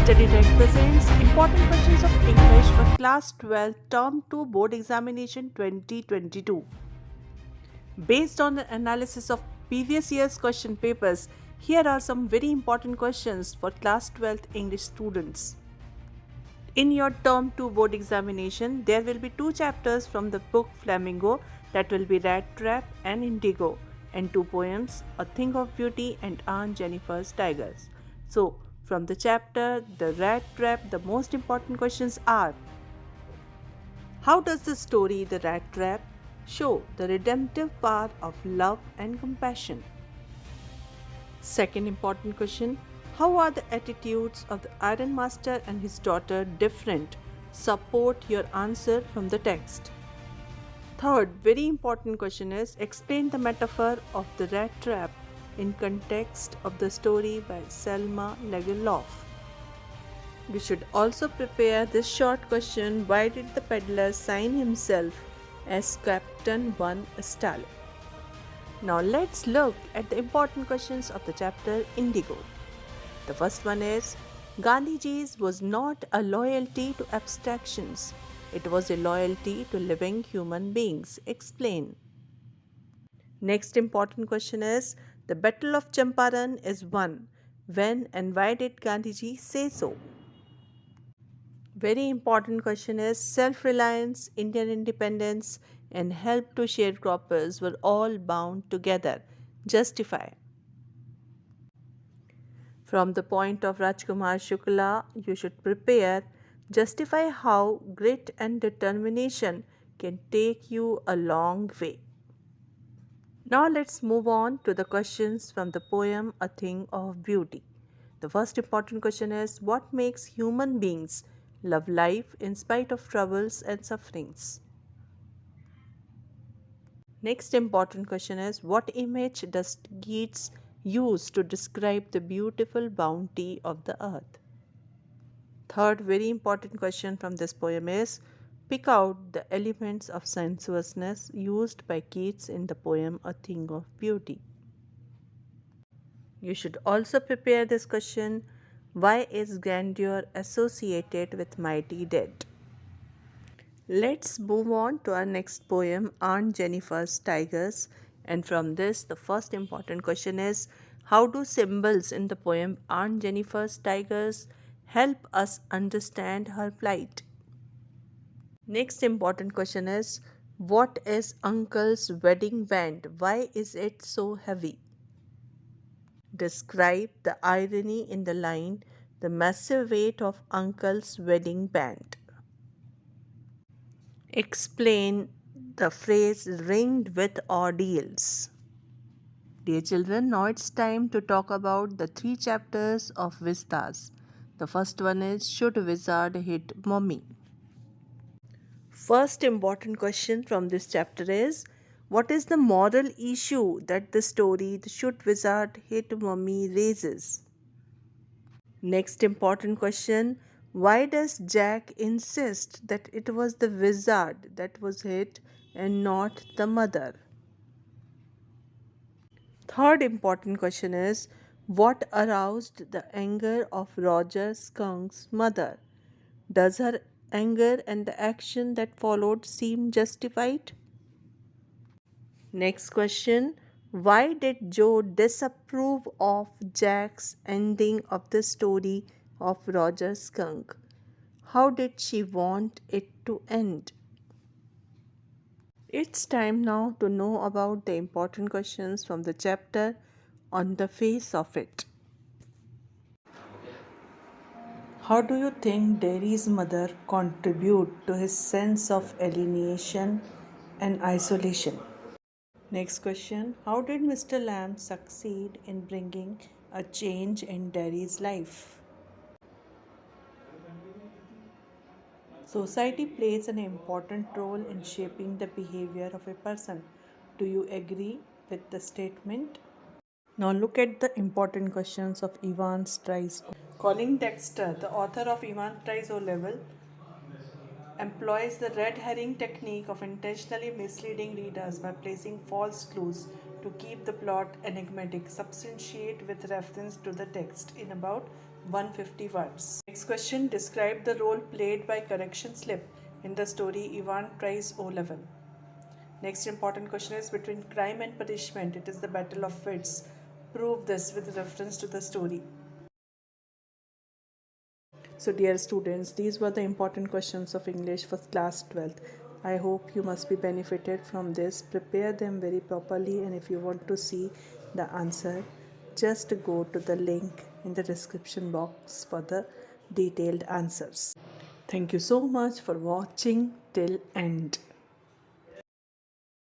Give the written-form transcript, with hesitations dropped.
Study Tech presents important questions of English for Class 12 Term 2 Board Examination 2022. Based on the analysis of previous year's question papers, here are some very important questions for Class 12 English students. In your Term 2 Board Examination, there will be two chapters from the book Flamingo, that will be Rattrap and Indigo, and two poems, A Thing of Beauty and Aunt Jennifer's Tigers. So, from the chapter The Rat Trap, the most important questions are: how does the story The Rat Trap show the redemptive power of love and compassion? Second important question: how are the attitudes of the Iron Master and his daughter different? Support your answer from the text. Third, very important question is: explain the metaphor of the rat trap in context of the story by Selma Lagerlof. You should also prepare this short question: why did the peddler sign himself as Captain Van Stahl? Now let's look at the important questions of the chapter Indigo. The first one is: Gandhiji's was not a loyalty to abstractions, it was a loyalty to living human beings. Explain. Next important question is: the Battle of Champaran is won. When and why did Gandhiji say so? Very important question is: self-reliance, Indian independence, and help to sharecroppers were all bound together. Justify. From the point of Rajkumar Shukla, you should prepare: justify how grit and determination can take you a long way. Now let's move on to the questions from the poem A Thing of Beauty. The first important question is: what makes human beings love life in spite of troubles and sufferings? Next important question is: what image does Keats use to describe the beautiful bounty of the earth? Third very important question from this poem is: pick out the elements of sensuousness used by Keats in the poem A Thing of Beauty. You should also prepare this question: why is grandeur associated with mighty dead? Let's move on to our next poem, Aunt Jennifer's Tigers. And from this, the first important question is: how do symbols in the poem Aunt Jennifer's Tigers help us understand her plight? Next important question is: what is Uncle's wedding band? Why is it so heavy? Describe the irony in the line, the massive weight of Uncle's wedding band. Explain the phrase ringed with ordeals. Dear children, now it's time to talk about the three chapters of Vistas. The first one is: should wizard hit mommy? First important question from this chapter is: what is the moral issue that the story The Should Wizard Hit Mommy raises? Next important question: why does Jack insist that it was the wizard that was hit and not the mother? Third important question is: what aroused the anger of Roger Skunk's mother? Does her anger and the action that followed seem justified? Next question: why did Joe disapprove of Jack's ending of the story of Roger Skunk? How did she want it to end? It's time now to know about the important questions from the chapter On the Face of It. How do you think Derry's mother contributed to his sense of alienation and isolation? Next question: how did Mr. Lamb succeed in bringing a change in Derry's life? Society plays an important role in shaping the behavior of a person. Do you agree with the statement? Now look at the important questions of Ivan Tries. Colin Dexter, the author of Ivan Tries O Level, employs the red herring technique of intentionally misleading readers by placing false clues to keep the plot enigmatic, substantiate with reference to the text in about 150 words. Next question, describe the role played by correction slip in the story Ivan tries O level. Next important question is between crime and punishment, it is the battle of wits. Prove this with reference to the story. So dear students, these were the important questions of English for class 12th. I hope you must be benefited from this. Prepare them very properly, and if you want to see the answer, just go to the link in the description box for the detailed answers. Thank you so much for watching till end.